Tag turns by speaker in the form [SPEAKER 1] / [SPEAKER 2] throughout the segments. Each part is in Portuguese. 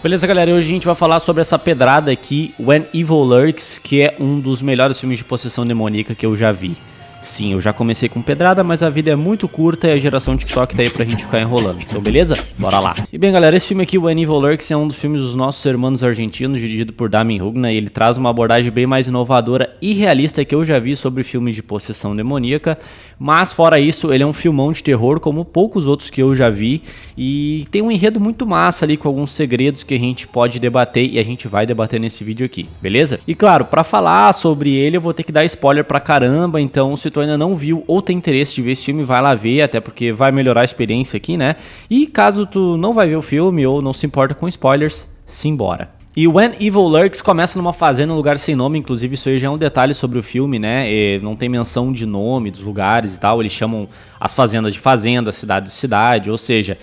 [SPEAKER 1] Beleza, galera, hoje a gente vai falar sobre essa pedrada aqui, When Evil Lurks, que é um dos melhores filmes de possessão demoníaca que eu já vi. Sim, eu já comecei com pedrada, mas a vida é muito curta e a geração TikTok tá aí pra gente ficar enrolando. Então, beleza? Bora lá. E bem, galera, esse filme aqui, When Evil Lurks, é um dos filmes dos nossos irmãos argentinos, dirigido por Damien Hugna, e ele traz uma abordagem bem mais inovadora e realista que eu já vi sobre filmes de possessão demoníaca. Mas, fora isso, ele é um filmão de terror, como poucos outros que eu já vi, e tem um enredo muito massa ali, com alguns segredos que a gente pode debater, e a gente vai debater nesse vídeo aqui, beleza? E claro, pra falar sobre ele, eu vou ter que dar spoiler pra caramba, então se tu ainda não viu ou tem interesse de ver esse filme, vai lá ver, até porque vai melhorar a experiência aqui, né? E caso tu não vai ver o filme ou não se importa com spoilers, simbora. E When Evil Lurks começa numa fazenda, um lugar sem nome, inclusive isso aí já é um detalhe sobre o filme, né? Não tem menção de nome dos lugares e tal, eles chamam as fazendas de fazenda, cidade de cidade, ou seja,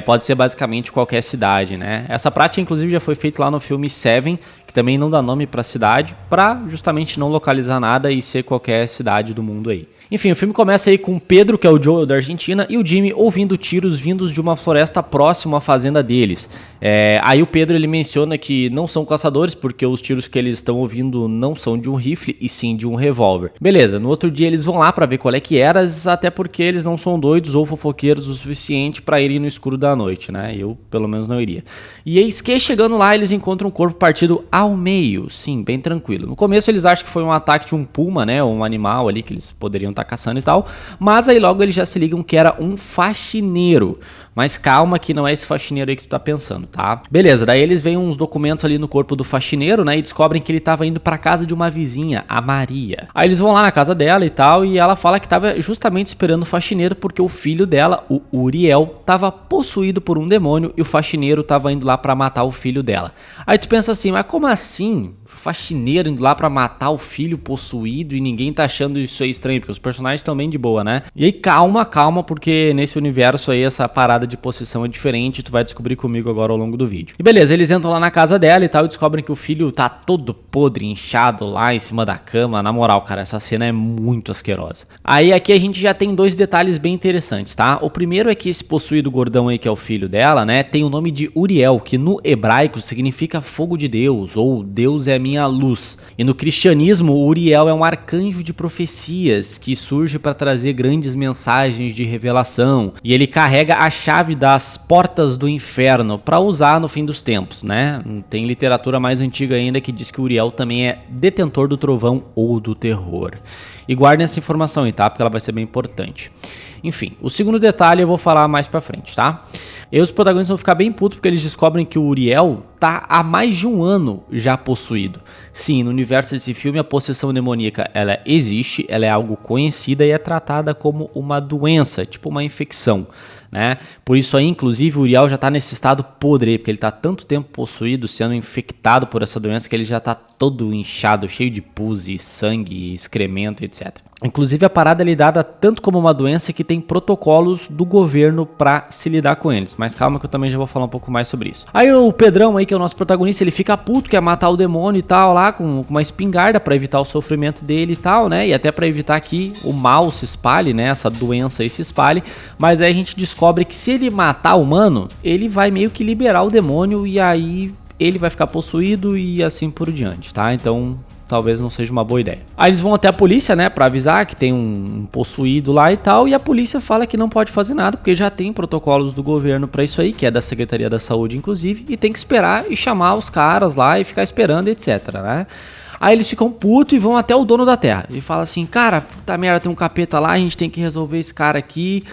[SPEAKER 1] pode ser basicamente qualquer cidade, né? Essa prática inclusive já foi feita lá no filme Seven, que também não dá nome pra cidade, pra justamente não localizar nada e ser qualquer cidade do mundo aí. Enfim, o filme começa aí com o Pedro, que é o Joel da Argentina, e o Jimmy ouvindo tiros vindos de uma floresta próxima à fazenda deles. Aí o Pedro ele menciona que não são caçadores, porque os tiros que eles estão ouvindo não são de um rifle, e sim de um revólver. Beleza, no outro dia eles vão lá pra ver qual é que era, até porque eles não são doidos ou fofoqueiros o suficiente pra irem no escuro da noite, né? Eu, pelo menos, não iria. E eis que, chegando lá, eles encontram um corpo partido ao meio. Sim, bem tranquilo. No começo eles acham que foi um ataque de um puma, né? Ou um animal ali que eles poderiam estar caçando e tal. Mas aí logo eles já se ligam que era um faxineiro. Mas calma que não é esse faxineiro aí que tu tá pensando, tá? Beleza, daí eles veem uns documentos ali no corpo do faxineiro, né? E descobrem que ele tava indo pra casa de uma vizinha, a Maria. Aí eles vão lá na casa dela e tal, e ela fala que tava justamente esperando o faxineiro porque o filho dela, o Uriel, tava possuído por um demônio e o faxineiro tava indo lá pra matar o filho dela. Aí tu pensa assim, mas como assim? Faxineiro indo lá pra matar o filho possuído e ninguém tá achando isso aí estranho, porque os personagens estão bem de boa, né? E aí calma, porque nesse universo aí essa parada de possessão é diferente, tu vai descobrir comigo agora ao longo do vídeo. E beleza, eles entram lá na casa dela e tal e descobrem que o filho tá todo podre, inchado lá em cima da cama. Na moral, cara, essa cena é muito asquerosa. Aí aqui a gente já tem dois detalhes bem interessantes, tá? O primeiro é que esse possuído gordão aí, que é o filho dela, né, tem o nome de Uriel, que no hebraico significa fogo de Deus, ou Deus é minha luz. E no cristianismo, Uriel é um arcanjo de profecias que surge para trazer grandes mensagens de revelação. E ele carrega a chave das portas do inferno para usar no fim dos tempos, né? Tem literatura mais antiga ainda que diz que Uriel também é detentor do trovão ou do terror. E guardem essa informação aí, tá? Porque ela vai ser bem importante. Enfim, o segundo detalhe eu vou falar mais pra frente, tá? E os protagonistas vão ficar bem putos porque eles descobrem que o Uriel tá há mais de um ano já possuído. Sim, no universo desse filme a possessão demoníaca ela existe, ela é algo conhecida e é tratada como uma doença, tipo uma infecção, né? Por isso aí, inclusive, o Uriel já tá nesse estado podre, porque ele tá tanto tempo possuído, sendo infectado por essa doença, que ele já tá todo inchado, cheio de pus e sangue, excremento, etc. Inclusive a parada é lidada tanto como uma doença que tem protocolos do governo pra se lidar com eles. Mas calma que eu também já vou falar um pouco mais sobre isso. Aí o Pedrão aí, que é o nosso protagonista, ele fica puto, quer matar o demônio e tal lá, com uma espingarda pra evitar o sofrimento dele e tal, né? E até pra evitar que o mal se espalhe, né? Essa doença aí se espalhe. Mas aí a gente descobre que se ele matar o humano, ele vai meio que liberar o demônio e aí ele vai ficar possuído e assim por diante, tá? Então talvez não seja uma boa ideia. Aí eles vão até a polícia, né, pra avisar que tem um possuído lá e tal, e a polícia fala que não pode fazer nada, porque já tem protocolos do governo pra isso aí, que é da Secretaria da Saúde, inclusive, e tem que esperar e chamar os caras lá e ficar esperando, etc, né? Aí eles ficam putos e vão até o dono da terra. E fala assim, cara, puta merda, tem um capeta lá, a gente tem que resolver esse cara aqui.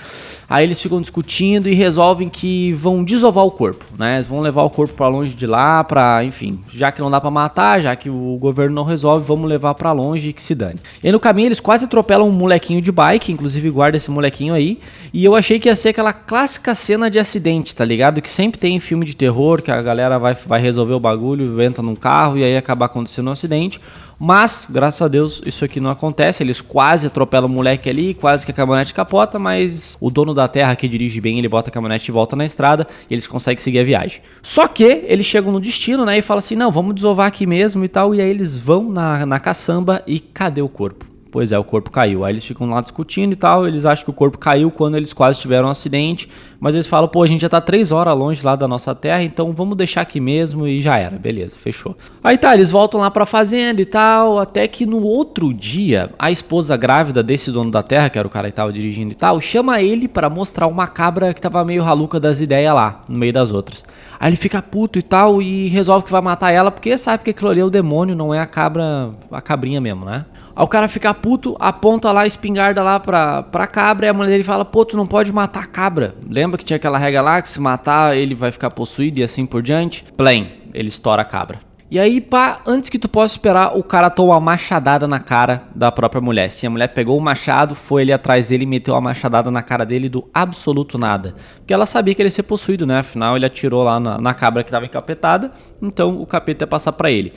[SPEAKER 1] Aí eles ficam discutindo e resolvem que vão desovar o corpo, né? Vão levar o corpo pra longe de lá, pra, enfim, já que não dá pra matar, já que o governo não resolve, vamos levar pra longe e que se dane. E aí no caminho eles quase atropelam um molequinho de bike, inclusive guarda esse molequinho aí. E eu achei que ia ser aquela clássica cena de acidente, tá ligado? Que sempre tem em filme de terror, que a galera vai resolver o bagulho, entra num carro e aí acaba acontecendo um acidente. Mas, graças a Deus, isso aqui não acontece. Eles quase atropelam o moleque ali, quase que a caminhonete capota, mas o dono da terra que dirige bem, ele bota a caminhonete de volta na estrada e eles conseguem seguir a viagem. Só que eles chegam no destino, né, e falam assim, não, vamos desovar aqui mesmo e tal, e aí eles vão na caçamba e cadê o corpo? Pois é, o corpo caiu. Aí eles ficam lá discutindo e tal, eles acham que o corpo caiu quando eles quase tiveram um acidente, Mas eles falam, pô, a gente já tá 3 horas longe lá da nossa terra, então vamos deixar aqui mesmo e já era, beleza, fechou. Aí tá, eles voltam lá pra fazenda e tal, até que no outro dia, a esposa grávida desse dono da terra, que era o cara que tava dirigindo e tal, chama ele pra mostrar uma cabra que tava meio maluca das ideias lá, no meio das outras. Aí ele fica puto e tal e resolve que vai matar ela, porque sabe que aquilo ali é o demônio, não é a cabrinha mesmo, né? Aí o cara fica puto, aponta lá a espingarda lá pra cabra e a mulher dele fala, pô, tu não pode matar a cabra. Lembra que tinha aquela regra lá que se matar ele vai ficar possuído e assim por diante? Plain, ele estoura a cabra. E aí, pá, antes que tu possa esperar, o cara toma uma machadada na cara da própria mulher. Sim, a mulher pegou o machado, foi ali atrás dele e meteu uma machadada na cara dele do absoluto nada. Porque ela sabia que ele ia ser possuído, né? Afinal, ele atirou lá na cabra que tava encapetada, então o capeta ia passar pra ele.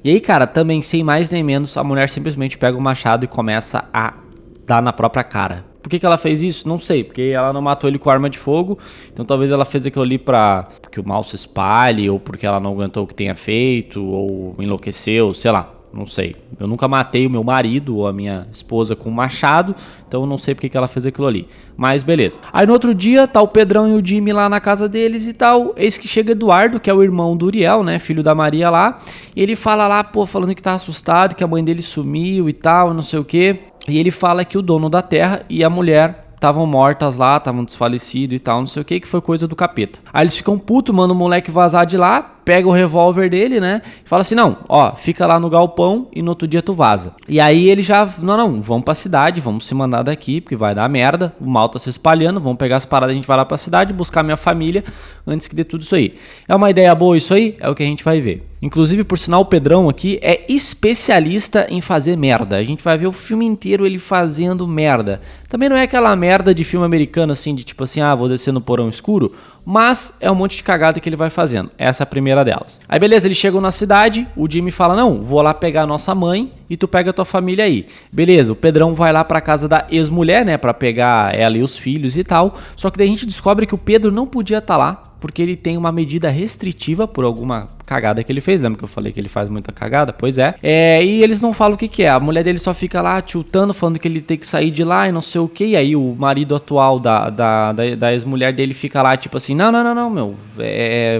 [SPEAKER 1] E aí, cara, também, sem mais nem menos, a mulher simplesmente pega o machado e começa a dar na própria cara. Por que ela fez isso? Não sei, porque ela não matou ele com arma de fogo, então talvez ela fez aquilo ali pra que o mal se espalhe, ou porque ela não aguentou o que tenha feito, ou enlouqueceu, sei lá, não sei. Eu nunca matei o meu marido ou a minha esposa com um machado, então eu não sei porque que ela fez aquilo ali. Mas beleza. Aí no outro dia, tá o Pedrão e o Jimmy lá na casa deles e tal, eis que chega Eduardo, que é o irmão do Uriel, né, filho da Maria lá, e ele fala lá, pô, falando que tá assustado, que a mãe dele sumiu e tal, não sei o quê. E ele fala que o dono da terra e a mulher estavam mortas lá, estavam desfalecidos e tal, não sei o que foi coisa do capeta. Aí eles ficam putos, mandam o moleque vazar de lá, pega o revólver dele, né, e fala assim, não, ó, fica lá no galpão e no outro dia tu vaza. E aí ele já, não, vamos pra cidade, vamos se mandar daqui, porque vai dar merda, o mal tá se espalhando, vamos pegar as paradas, a gente vai lá pra cidade, buscar minha família, antes que dê tudo isso aí. É uma ideia boa isso aí? É o que a gente vai ver. Inclusive, por sinal, o Pedrão aqui é especialista em fazer merda. A gente vai ver o filme inteiro ele fazendo merda. Também não é aquela merda de filme americano assim, de tipo assim, vou descer no porão escuro, mas é um monte de cagada que ele vai fazendo. Essa é a primeira delas. Aí beleza, eles chegam na cidade, o Jimmy fala, não, vou lá pegar a nossa mãe e tu pega a tua família aí. Beleza, o Pedrão vai lá pra casa da ex-mulher, né, pra pegar ela e os filhos e tal, só que daí a gente descobre que o Pedro não podia estar lá, porque ele tem uma medida restritiva por alguma cagada que ele fez. Lembra que eu falei que ele faz muita cagada? Pois é. E eles não falam o que é. A mulher dele só fica lá tiltando, falando que ele tem que sair de lá e não sei o que. E aí o marido atual da ex-mulher dele fica lá, tipo assim, não, meu,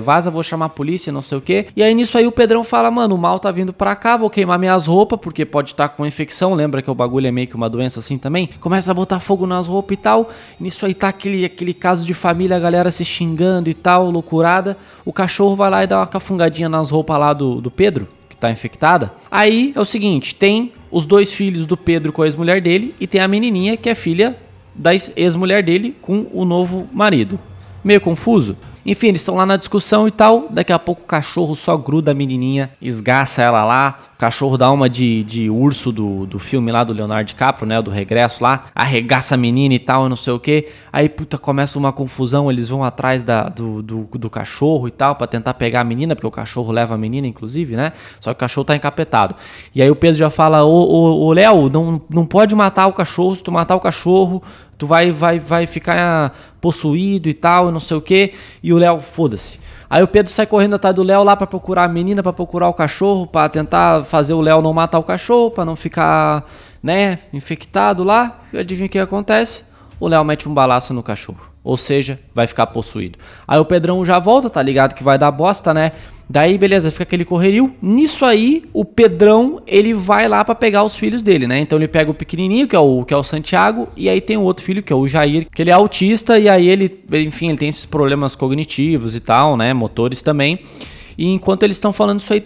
[SPEAKER 1] vaza, vou chamar a polícia, não sei o que. E aí nisso aí o Pedrão fala, mano, o mal tá vindo pra cá, vou queimar minhas roupas, porque pode estar com infecção. Lembra que o bagulho é meio que uma doença assim também? Começa a botar fogo nas roupas e tal. E nisso aí tá aquele caso de família, a galera se xingando e tal, loucurada. O cachorro vai lá e dá uma cafungadinha nas roupas lá do Pedro, que tá infectada. Aí é o seguinte, tem os dois filhos do Pedro com a ex-mulher dele e tem a menininha que é filha da ex-mulher dele com o novo marido. Meio confuso? Enfim, eles estão lá na discussão e tal. Daqui a pouco o cachorro só gruda a menininha, esgaça ela lá. O cachorro dá uma de urso do filme lá do Leonardo DiCaprio, né? Do Regresso lá. Arregaça a menina e tal, não sei o que. Aí, puta, começa uma confusão. Eles vão atrás do cachorro e tal, pra tentar pegar a menina, porque o cachorro leva a menina, inclusive, né? Só que o cachorro tá encapetado. E aí o Pedro já fala, ô Léo, não pode matar o cachorro. Se tu matar o cachorro, tu vai ficar possuído e tal, não sei o que. E o Léo, foda-se. Aí o Pedro sai correndo atrás do Léo lá pra procurar a menina, pra procurar o cachorro, pra tentar fazer o Léo não matar o cachorro, pra não ficar, né, infectado lá. E adivinha o que acontece? O Léo mete um balaço no cachorro. Ou seja, vai ficar possuído. Aí o Pedrão já volta, tá ligado que vai dar bosta, né? Daí, beleza, fica aquele correrio. Nisso aí, o Pedrão, ele vai lá pra pegar os filhos dele, né? Então ele pega o pequenininho, que é o Santiago, e aí tem o outro filho, que é o Jair, que ele é autista, e aí ele tem esses problemas cognitivos e tal, né? Motores também. E enquanto eles estão falando isso aí,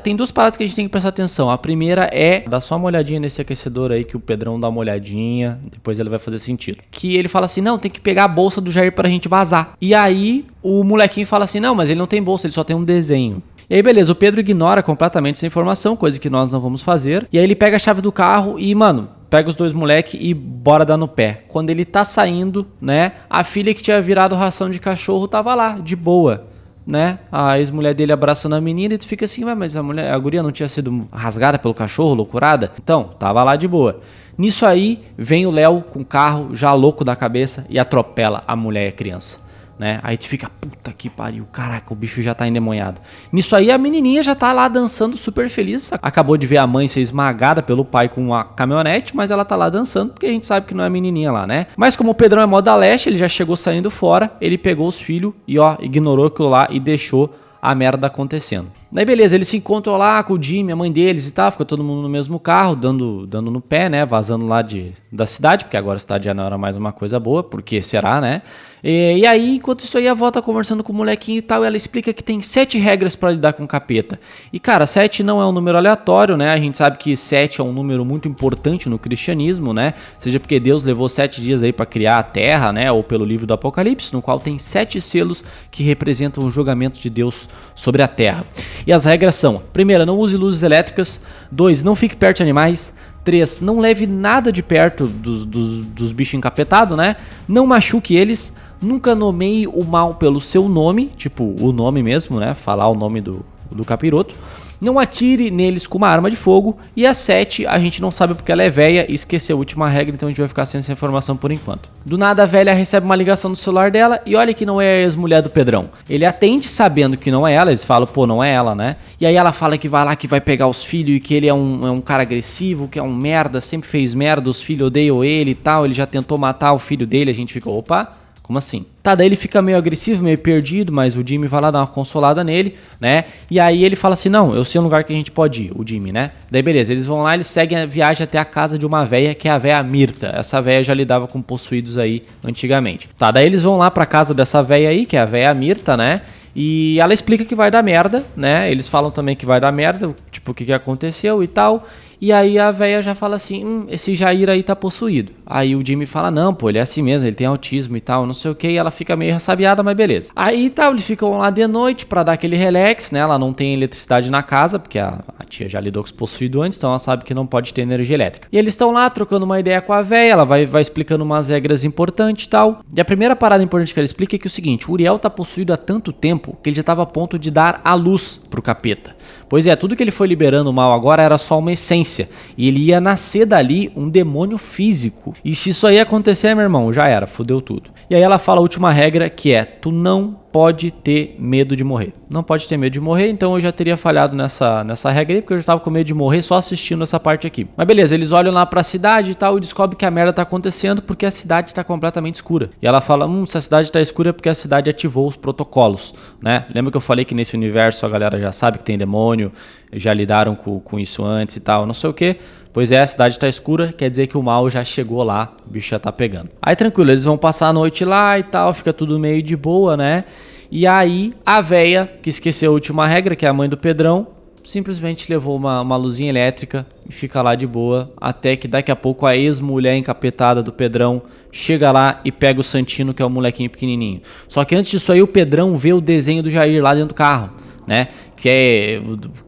[SPEAKER 1] tem duas paradas que a gente tem que prestar atenção. A primeira é, dá só uma olhadinha nesse aquecedor aí, que o Pedrão dá uma olhadinha, depois ele vai fazer sentido. Que ele fala assim, não, tem que pegar a bolsa do Jair pra gente vazar. E aí o molequinho fala assim, não, mas ele não tem bolsa, ele só tem um desenho. E aí beleza, o Pedro ignora completamente essa informação, coisa que nós não vamos fazer. E aí ele pega a chave do carro e, mano, pega os dois moleque e bora dar no pé. Quando ele tá saindo, né, a filha que tinha virado ração de cachorro tava lá, de boa. Né? A ex-mulher dele abraçando a menina e tu fica assim, mas a guria não tinha sido rasgada pelo cachorro, loucurada? Então, tava lá de boa. Nisso aí, vem o Léo com o carro já louco da cabeça e atropela a mulher e a criança. né? Aí tu fica, puta que pariu, caraca, o bicho já tá endemoniado. Nisso aí a menininha já tá lá dançando super feliz, acabou de ver a mãe ser esmagada pelo pai com uma caminhonete, mas ela tá lá dançando porque a gente sabe que não é a menininha lá, né? Mas como o Pedrão é mó da leste, ele já chegou saindo fora, ele pegou os filhos e ó, ignorou aquilo lá e deixou a merda acontecendo. Daí beleza, eles se encontram lá com o Jimmy, a mãe deles e tal, fica todo mundo no mesmo carro, dando no pé, né, vazando lá da cidade, porque agora a cidade já não era mais uma coisa boa, porque será, né? E aí, enquanto isso aí, a avó tá conversando com o molequinho e tal, ela explica que tem 7 regras pra lidar com o capeta. E cara, 7 não é um número aleatório, né? A gente sabe que 7 é um número muito importante no cristianismo, né? Seja porque Deus levou 7 dias aí pra criar a terra, né? Ou pelo livro do Apocalipse, no qual tem 7 selos que representam o julgamento de Deus sobre a terra. E as regras são: primeira, não use luzes elétricas. 2, não fique perto de animais. 3, não leve nada de perto dos bichos encapetados, né? Não machuque eles. Nunca nomeie o mal pelo seu nome, tipo o nome mesmo, né? Falar o nome do capiroto. Não atire neles com uma arma de fogo. E a 7, a gente não sabe porque ela é velha e esqueceu a última regra, então a gente vai ficar sem essa informação por enquanto. Do nada a velha recebe uma ligação no celular dela e olha que não é a ex-mulher do Pedrão. Ele atende sabendo que não é ela, eles falam, pô, não é ela, né? E aí ela fala que vai lá, que vai pegar os filhos e que ele é um cara agressivo, que é um merda, sempre fez merda, os filhos odeiam ele e tal, ele já tentou matar o filho dele, a gente fica, opa... Como assim? Tá, daí ele fica meio agressivo, meio perdido, mas o Jimmy vai lá dar uma consolada nele, né? E aí ele fala assim, não, eu sei um lugar que a gente pode ir, o Jimmy, né? Daí beleza, eles vão lá, eles seguem a viagem até a casa de uma véia, que é a véia Mirta. Essa véia já lidava com possuídos aí antigamente. Tá, daí eles vão lá pra casa dessa véia aí, que é a véia Mirta, né? E ela explica que vai dar merda, né? Eles falam também que vai dar merda, tipo, o que aconteceu e tal. E aí a véia já fala assim, esse Jair aí tá possuído. Aí o Jimmy fala, não, pô, ele é assim mesmo, ele tem autismo e tal, não sei o que. E ela fica meio ressabiada, mas beleza. Aí tal, eles ficam lá de noite pra dar aquele relax, né? Ela não tem eletricidade na casa, porque a tia já lidou com os possuídos antes, então ela sabe que não pode ter energia elétrica. E eles estão lá trocando uma ideia com a véia, ela vai explicando umas regras importantes e tal. E a primeira parada importante que ela explica é que é o seguinte, o Uriel tá possuído há tanto tempo que ele já tava a ponto de dar a luz pro capeta. Pois é, tudo que ele foi liberando mal agora era só uma essência. E ele ia nascer dali um demônio físico. E se isso aí acontecer, meu irmão, já era, fudeu tudo. E aí ela fala a última regra, que é, tu não pode ter medo de morrer. Não pode ter medo de morrer, então eu já teria falhado nessa regra aí, porque eu já tava com medo de morrer só assistindo essa parte aqui. Mas beleza, eles olham lá pra cidade e tal e descobrem que a merda tá acontecendo porque a cidade tá completamente escura. E ela fala, se a cidade tá escura é porque a cidade ativou os protocolos, né? Lembra que eu falei que nesse universo a galera já sabe que tem demônio, já lidaram com isso antes e tal, não sei o que. Pois é, a cidade tá escura, quer dizer que o mal já chegou lá, o bicho já tá pegando. Aí tranquilo, eles vão passar a noite lá e tal, fica tudo meio de boa, né? E aí a véia, que esqueceu a última regra, que é a mãe do Pedrão, simplesmente levou uma luzinha elétrica e fica lá de boa, até que daqui a pouco a ex-mulher encapetada do Pedrão chega lá e pega o Santino, que é o molequinho pequenininho. Só que antes disso aí o Pedrão vê o desenho do Jair lá dentro do carro, né? Que é...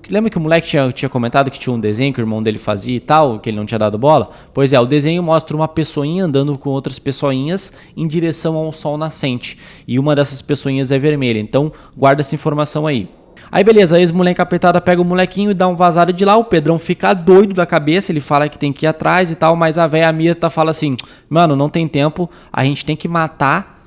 [SPEAKER 1] Lembra que o moleque tinha comentado que tinha um desenho que o irmão dele fazia e tal, que ele não tinha dado bola? Pois é, o desenho mostra uma pessoinha andando com outras pessoinhas em direção ao sol nascente. E uma dessas pessoinhas é vermelha, então guarda essa informação aí. Aí beleza, a ex-mulher encapetada pega o molequinho e dá um vazado de lá, o Pedrão fica doido da cabeça, ele fala que tem que ir atrás e tal, mas a véia Mirta fala assim, mano, não tem tempo, a gente tem que matar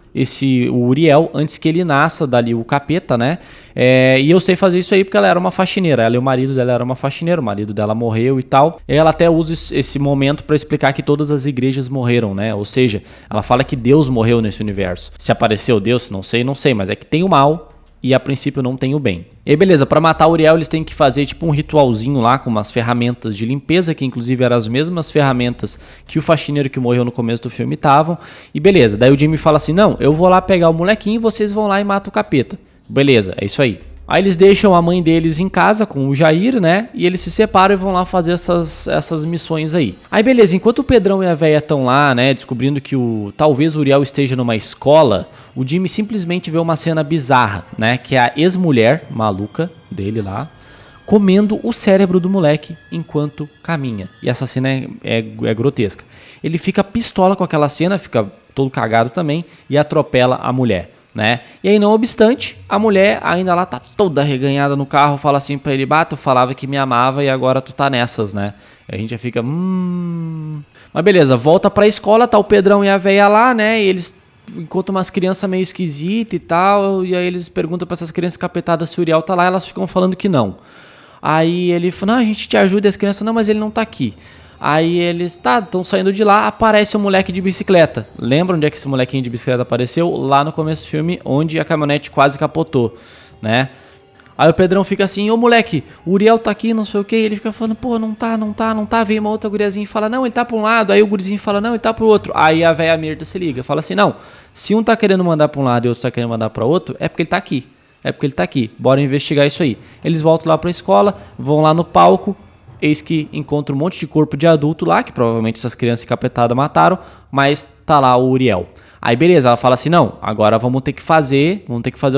[SPEAKER 1] o Uriel antes que ele nasça dali, o capeta, né? E eu sei fazer isso aí porque ela era uma faxineira, ela e o marido dela eram uma faxineira, o marido dela morreu e tal. E ela até usa esse momento para explicar que todas as igrejas morreram, né? Ou seja, ela fala que Deus morreu nesse universo. Se apareceu Deus, não sei, mas é que tem o mal e a princípio não tem o bem. E aí, beleza, pra matar o Uriel eles têm que fazer tipo um ritualzinho lá com umas ferramentas de limpeza, que inclusive eram as mesmas ferramentas que o faxineiro que morreu no começo do filme estavam. E beleza, daí o Jimmy fala assim, não, eu vou lá pegar o molequinho e vocês vão lá e matam o capeta. Beleza, é isso aí. Aí eles deixam a mãe deles em casa com o Jair, né? E eles se separam e vão lá fazer essas missões aí. Aí beleza, enquanto o Pedrão e a véia estão lá, né? Descobrindo que talvez o Uriel esteja numa escola, o Jimmy simplesmente vê uma cena bizarra, né? Que é a ex-mulher maluca dele lá comendo o cérebro do moleque enquanto caminha. E essa cena é grotesca. Ele fica pistola com aquela cena, fica todo cagado também e atropela a mulher, né? E aí, não obstante, a mulher ainda lá tá toda reganhada no carro, fala assim pra ele, tu falava que me amava e agora tu tá nessas, né? Aí a gente já fica, Mas beleza, volta pra escola, tá o Pedrão e a véia lá, né? E eles encontra umas crianças meio esquisitas e tal, e aí eles perguntam pra essas crianças capetadas se o Uriel tá lá, elas ficam falando que não. Aí ele fala, não, a gente te ajuda, e as crianças, não, mas ele não tá aqui. Aí eles, estão saindo de lá, aparece um moleque de bicicleta. Lembra onde é que esse molequinho de bicicleta apareceu? Lá no começo do filme, onde a caminhonete quase capotou, né? Aí o Pedrão fica assim, ô moleque, o Uriel tá aqui, não sei o que. Ele fica falando, pô, não tá. Vem uma outra guriazinha e fala, não, ele tá pra um lado. Aí o gurizinho fala, não, ele tá pro outro. Aí a véia Mirta se liga, fala assim, não, se um tá querendo mandar pra um lado e o outro tá querendo mandar pra outro, é porque ele tá aqui. Bora investigar isso aí. Eles voltam lá pra escola, vão lá no palco, eis que encontra um monte de corpo de adulto lá, que provavelmente essas crianças encapetadas mataram, mas tá lá o Uriel. Aí beleza, ela fala assim, não, agora vamos ter que fazer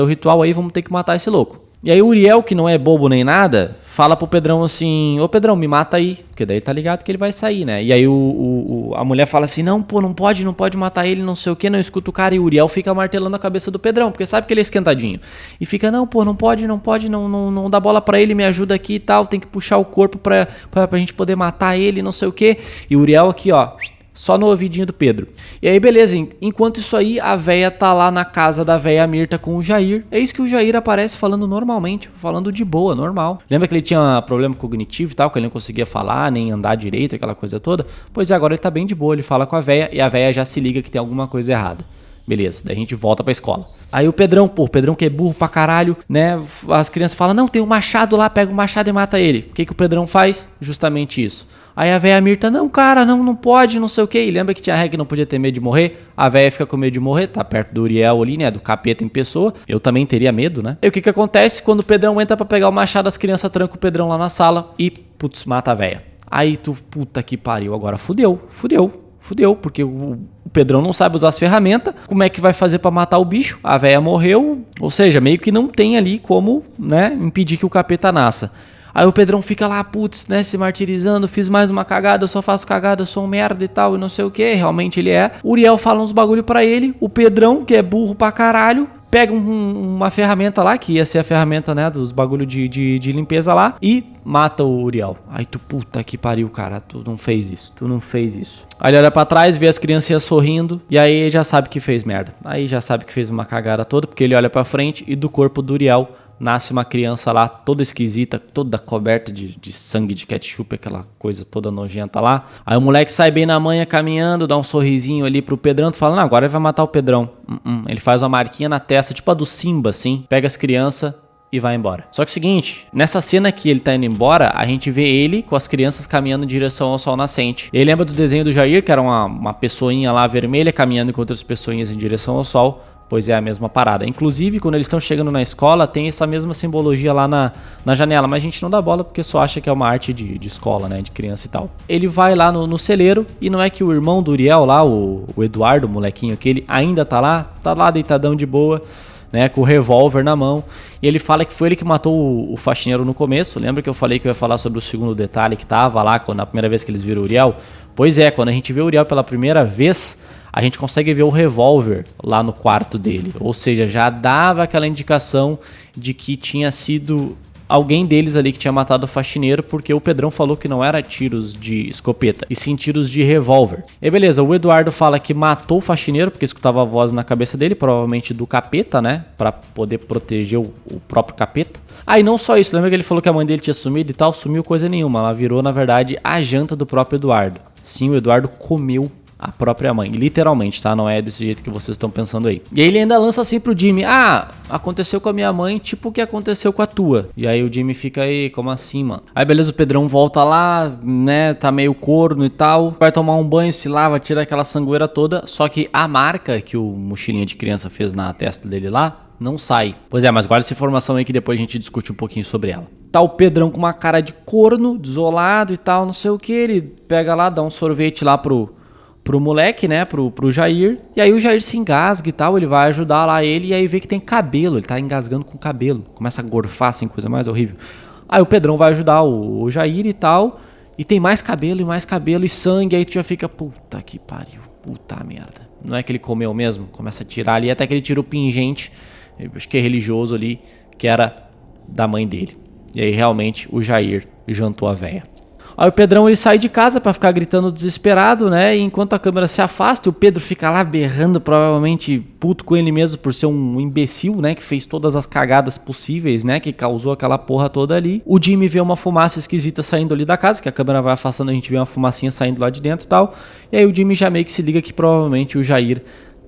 [SPEAKER 1] o ritual aí, vamos ter que matar esse louco. E aí o Uriel, que não é bobo nem nada, fala pro Pedrão assim, ô Pedrão, me mata aí, porque daí tá ligado que ele vai sair, né? E aí a mulher fala assim, não, pô, não pode matar ele, não sei o que, não escuta o cara. E o Uriel fica martelando a cabeça do Pedrão, porque sabe que ele é esquentadinho. E fica, não, pô, não pode, não dá bola pra ele, me ajuda aqui e tal, tem que puxar o corpo pra gente poder matar ele, não sei o que. E o Uriel aqui, ó, só no ouvidinho do Pedro. E aí, beleza, enquanto isso aí, a véia tá lá na casa da véia Mirta com o Jair. Eis que o Jair aparece falando normalmente, falando de boa, normal. Lembra que ele tinha problema cognitivo e tal, que ele não conseguia falar, nem andar direito, aquela coisa toda? Pois é, agora ele tá bem de boa, ele fala com a véia e a véia já se liga que tem alguma coisa errada. Beleza, daí a gente volta pra escola. Aí o Pedrão que é burro pra caralho, né? As crianças falam, não, tem um machado lá, pega o machado e mata ele. O que o Pedrão faz? Justamente isso. Aí a véia Mirta, não, cara, não pode, não sei o que. E lembra que tinha a regra que não podia ter medo de morrer? A véia fica com medo de morrer, tá perto do Uriel ali, né? Do capeta em pessoa. Eu também teria medo, né? E o que acontece? Quando o Pedrão entra pra pegar o machado, as crianças trancam o Pedrão lá na sala e, putz, mata a véia. Aí tu, puta que pariu, agora fudeu, porque o Pedrão não sabe usar as ferramentas. Como é que vai fazer pra matar o bicho? A véia morreu, ou seja, meio que não tem ali como, né, impedir que o capeta nasça. Aí o Pedrão fica lá, putz, né, se martirizando, fiz mais uma cagada, eu só faço cagada, eu sou um merda e tal, e não sei o que, realmente ele é. O Uriel fala uns bagulho pra ele, o Pedrão, que é burro pra caralho, pega uma ferramenta lá, que ia ser a ferramenta, né, dos bagulho de limpeza lá, e mata o Uriel. Aí tu, puta que pariu, cara, tu não fez isso. Aí ele olha pra trás, vê as criancinhas sorrindo, e aí já sabe que fez merda. Aí já sabe que fez uma cagada toda, porque ele olha pra frente e do corpo do Uriel nasce uma criança lá, toda esquisita, toda coberta de sangue de ketchup, aquela coisa toda nojenta lá. Aí o moleque sai bem na manha caminhando, dá um sorrisinho ali pro Pedrão, falando, agora ele vai matar o Pedrão. Ele faz uma marquinha na testa, tipo a do Simba, assim, pega as crianças e vai embora. Só que é o seguinte, nessa cena que ele tá indo embora, a gente vê ele com as crianças caminhando em direção ao sol nascente. Ele lembra do desenho do Jair, que era uma pessoinha lá vermelha caminhando com outras pessoinhas em direção ao sol. Pois é a mesma parada. Inclusive, quando eles estão chegando na escola, tem essa mesma simbologia lá na janela. Mas a gente não dá bola porque só acha que é uma arte de escola, né? De criança e tal. Ele vai lá no celeiro e não é que o irmão do Uriel lá, o Eduardo, o molequinho aquele, ainda tá lá deitadão de boa, né? Com o revólver na mão. E ele fala que foi ele que matou o faxineiro no começo. Lembra que eu falei que eu ia falar sobre o segundo detalhe que tava lá na primeira vez que eles viram o Uriel? Pois é, quando a gente vê o Uriel pela primeira vez, a gente consegue ver o revólver lá no quarto dele. Ou seja, já dava aquela indicação de que tinha sido alguém deles ali que tinha matado o faxineiro, porque o Pedrão falou que não era tiros de escopeta, e sim tiros de revólver. E beleza, o Eduardo fala que matou o faxineiro, porque escutava a voz na cabeça dele, provavelmente do capeta, né? Pra poder proteger o próprio capeta. Aí não só isso, lembra que ele falou que a mãe dele tinha sumido e tal? Sumiu coisa nenhuma, ela virou, na verdade, a janta do próprio Eduardo. Sim, o Eduardo comeu a própria mãe, literalmente, tá? Não é desse jeito que vocês estão pensando aí. E aí ele ainda lança assim pro Jimmy, aconteceu com a minha mãe, tipo o que aconteceu com a tua. E aí o Jimmy fica aí, como assim, mano? Aí beleza, o Pedrão volta lá, né, tá meio corno e tal, vai tomar um banho, se lava, tira aquela sangueira toda, só que a marca que o mochilinha de criança fez na testa dele lá, não sai. Pois é, mas guarda essa informação aí que depois a gente discute um pouquinho sobre ela. Tá o Pedrão com uma cara de corno, desolado e tal, não sei o que, ele pega lá, dá um sorvete lá pro moleque, né, pro Jair, e aí o Jair se engasga e tal, ele vai ajudar lá ele, e aí vê que tem cabelo, ele tá engasgando com cabelo, começa a gorfar assim, coisa mais horrível. Aí o Pedrão vai ajudar o Jair e tal, e tem mais cabelo e sangue, aí tu já fica, puta que pariu, puta merda. Não é que ele comeu mesmo? Começa a tirar ali, até que ele tira o pingente, acho que é religioso ali, que era da mãe dele. E aí realmente o Jair jantou a véia. Aí o Pedrão ele sai de casa pra ficar gritando desesperado, né? E enquanto a câmera se afasta, o Pedro fica lá berrando, provavelmente puto com ele mesmo por ser um imbecil, né? Que fez todas as cagadas possíveis, né? Que causou aquela porra toda ali. O Jimmy vê uma fumaça esquisita saindo ali da casa, que a câmera vai afastando, a gente vê uma fumacinha saindo lá de dentro e tal. E aí o Jimmy já meio que se liga que provavelmente o Jair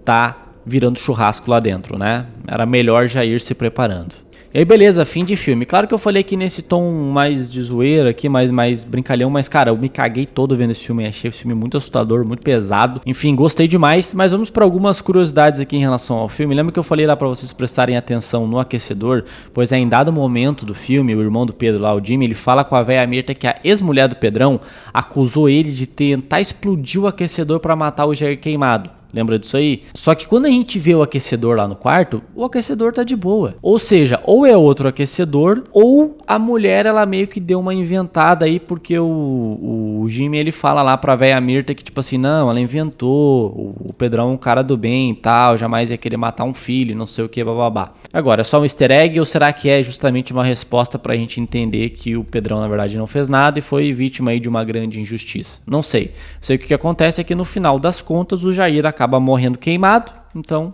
[SPEAKER 1] tá virando churrasco lá dentro, né? Era melhor Jair se preparando. E aí beleza, fim de filme. Claro que eu falei aqui nesse tom mais de zoeira aqui, mais brincalhão, mas cara, eu me caguei todo vendo esse filme, achei esse filme muito assustador, muito pesado. Enfim, gostei demais, mas vamos para algumas curiosidades aqui em relação ao filme. Lembra que eu falei lá para vocês prestarem atenção no aquecedor? Pois é, em dado momento do filme, o irmão do Pedro lá, o Jimmy, ele fala com a véia Mirta que a ex-mulher do Pedrão acusou ele de tentar explodir o aquecedor para matar o Jair Queimado. Lembra disso aí? Só que quando a gente vê o aquecedor lá no quarto, o aquecedor tá de boa. Ou seja, ou é outro aquecedor, ou a mulher, ela meio que deu uma inventada aí, porque o Jimmy, ele fala lá pra véia Mirta que tipo assim, não, ela inventou, o Pedrão é um cara do bem e tal, jamais ia querer matar um filho, não sei o que, bababá. Agora, é só um easter egg ou será que é justamente uma resposta pra gente entender que o Pedrão, na verdade, não fez nada e foi vítima aí de uma grande injustiça? Não sei. Sei que o que acontece é que no final das contas, o Jair acaba morrendo queimado, então...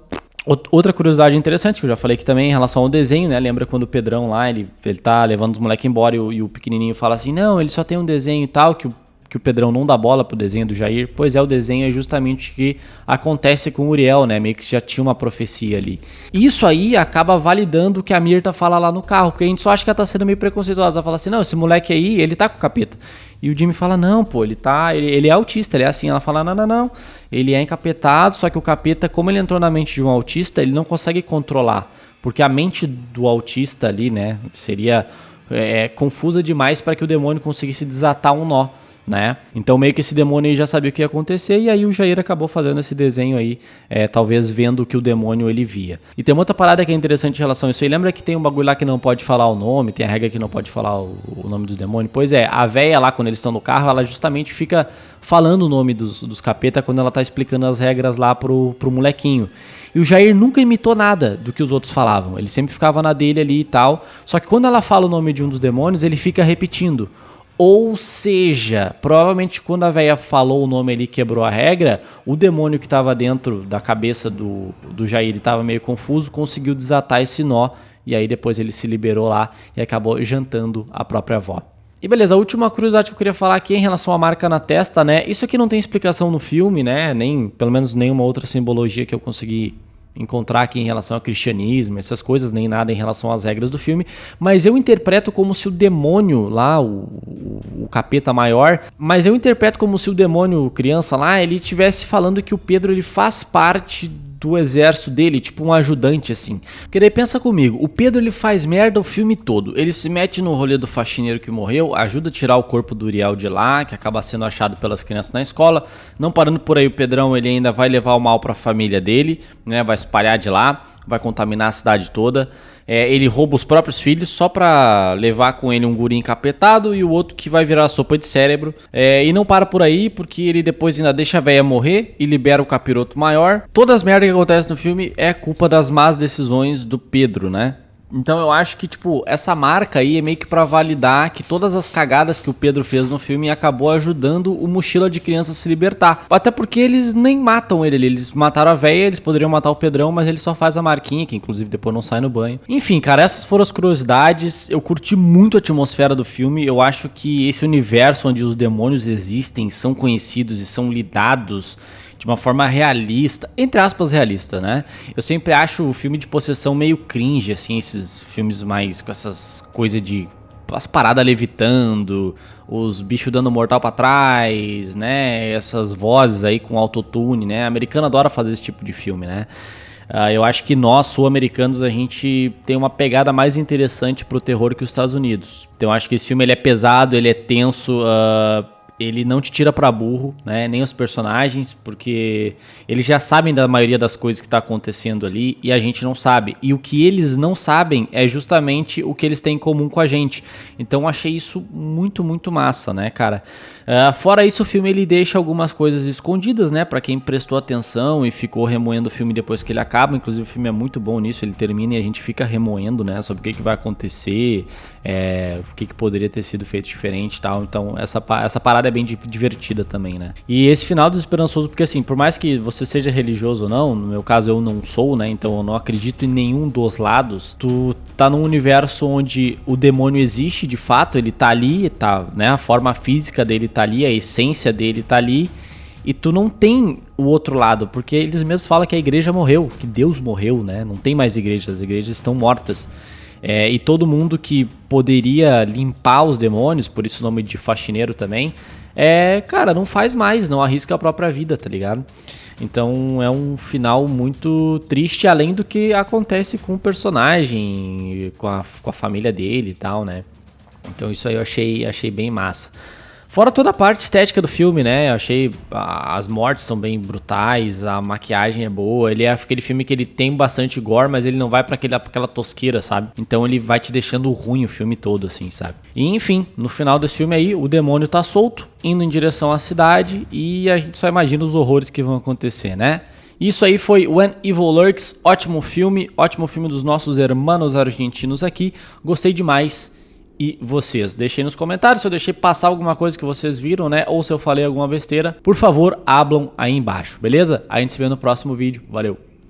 [SPEAKER 1] Outra curiosidade interessante, que eu já falei aqui também em relação ao desenho, né? Lembra quando o Pedrão lá, ele tá levando os moleques embora e o pequenininho fala assim, não, ele só tem um desenho e tal, que o Pedrão não dá bola pro desenho do Jair. Pois é, o desenho é justamente o que acontece com o Uriel, né? Meio que já tinha uma profecia ali. E isso aí acaba validando o que a Mirta fala lá no carro, porque a gente só acha que ela tá sendo meio preconceituosa. Ela fala assim, não, esse moleque aí, ele tá com o capeta. E o Jimmy fala, não, pô, ele é autista, ele é assim. Ela fala, não, ele é encapetado, só que o capeta, como ele entrou na mente de um autista, ele não consegue controlar. Porque a mente do autista ali, né, seria confusa demais para que o demônio conseguisse desatar um nó, né? Então meio que esse demônio aí já sabia o que ia acontecer e aí o Jair acabou fazendo esse desenho aí, talvez vendo o que o demônio ele via. E tem uma outra parada que é interessante em relação a isso aí. Lembra que tem um bagulho lá que não pode falar o nome, tem a regra que não pode falar o nome do demônio? Pois é, a véia lá quando eles estão no carro, ela justamente fica falando o nome dos capeta quando ela tá explicando as regras lá pro molequinho. E o Jair nunca imitou nada do que os outros falavam, ele sempre ficava na dele ali e tal, só que quando ela fala o nome de um dos demônios, ele fica repetindo. Ou seja, provavelmente quando a véia falou o nome ali e quebrou a regra, o demônio que estava dentro da cabeça do Jair estava meio confuso, conseguiu desatar esse nó e aí depois ele se liberou lá e acabou jantando a própria avó. E beleza, a última curiosidade que eu queria falar aqui é em relação à marca na testa, né? Isso aqui não tem explicação no filme, né? Nem, pelo menos nenhuma outra simbologia que eu consegui encontrar aqui em relação ao cristianismo, essas coisas, nem nada em relação às regras do filme, mas eu interpreto como se o demônio lá, o capeta maior, mas eu interpreto como se o demônio criança lá, ele estivesse falando que o Pedro ele faz parte do exército dele, tipo um ajudante assim. Porque daí pensa comigo, o Pedro ele faz merda o filme todo, ele se mete no rolê do faxineiro que morreu, ajuda a tirar o corpo do Uriel de lá, que acaba sendo achado pelas crianças na escola. Não parando por aí, o Pedrão ele ainda vai levar o mal pra família dele, né? Vai espalhar de lá, vai contaminar a cidade toda. Ele rouba os próprios filhos só pra levar com ele um guri encapetado e o outro que vai virar sopa de cérebro. E não para por aí, porque ele depois ainda deixa a véia morrer e libera o capiroto maior. Todas as merdas que acontecem no filme é culpa das más decisões do Pedro, né? Então eu acho que, tipo, essa marca aí é meio que pra validar que todas as cagadas que o Pedro fez no filme acabou ajudando o Mochila de Criança a se libertar. Até porque eles nem matam ele ali, eles mataram a véia, eles poderiam matar o Pedrão, mas ele só faz a marquinha, que inclusive depois não sai no banho. Enfim, cara, essas foram as curiosidades. Eu curti muito a atmosfera do filme, eu acho que esse universo onde os demônios existem, são conhecidos e são lidados de uma forma realista, entre aspas realista, né? Eu sempre acho o filme de possessão meio cringe, assim, esses filmes mais com essas coisas de... as paradas levitando, os bichos dando mortal pra trás, né? Essas vozes aí com autotune, né? A americana adora fazer esse tipo de filme, né? Eu acho que nós, sul-americanos, a gente tem uma pegada mais interessante pro terror que os Estados Unidos. Então eu acho que esse filme ele é pesado, ele é tenso, Ele não te tira pra burro, né? Nem os personagens, porque eles já sabem da maioria das coisas que tá acontecendo ali e a gente não sabe. E o que eles não sabem é justamente o que eles têm em comum com a gente. Então achei isso muito, muito massa, né, cara? Fora isso, o filme ele deixa algumas coisas escondidas, né? Pra quem prestou atenção e ficou remoendo o filme depois que ele acaba. Inclusive o filme é muito bom nisso, ele termina e a gente fica remoendo, né? Sobre o que vai acontecer, o que poderia ter sido feito diferente e tal. Então essa parada é bem divertida também, né? E esse final desesperançoso, porque assim, por mais que você seja religioso ou não, no meu caso eu não sou, né? Então eu não acredito em nenhum dos lados. Tu tá num universo onde o demônio existe de fato, ele tá ali, tá, né? A forma física dele tá ali, a essência dele tá ali. E tu não tem o outro lado, porque eles mesmos falam que a igreja morreu, que Deus morreu, né? Não tem mais igrejas, as igrejas estão mortas. E todo mundo que poderia limpar os demônios, por isso o nome de faxineiro também, cara, não faz mais, não arrisca a própria vida, tá ligado? Então é um final muito triste, além do que acontece com o personagem, com a família dele e tal, né? Então isso aí eu achei bem massa. Fora toda a parte estética do filme, né? Eu achei as mortes são bem brutais, a maquiagem é boa. Ele é aquele filme que ele tem bastante gore, mas ele não vai pra aquela tosqueira, sabe? Então ele vai te deixando ruim o filme todo, assim, sabe? E enfim, no final desse filme aí, o demônio tá solto, indo em direção à cidade e a gente só imagina os horrores que vão acontecer, né? Isso aí foi When Evil Lurks, ótimo filme dos nossos hermanos argentinos aqui. Gostei demais. E vocês? Deixem nos comentários se eu deixei passar alguma coisa que vocês viram, né? Ou se eu falei alguma besteira. Por favor, hablam aí embaixo, beleza? A gente se vê no próximo vídeo. Valeu!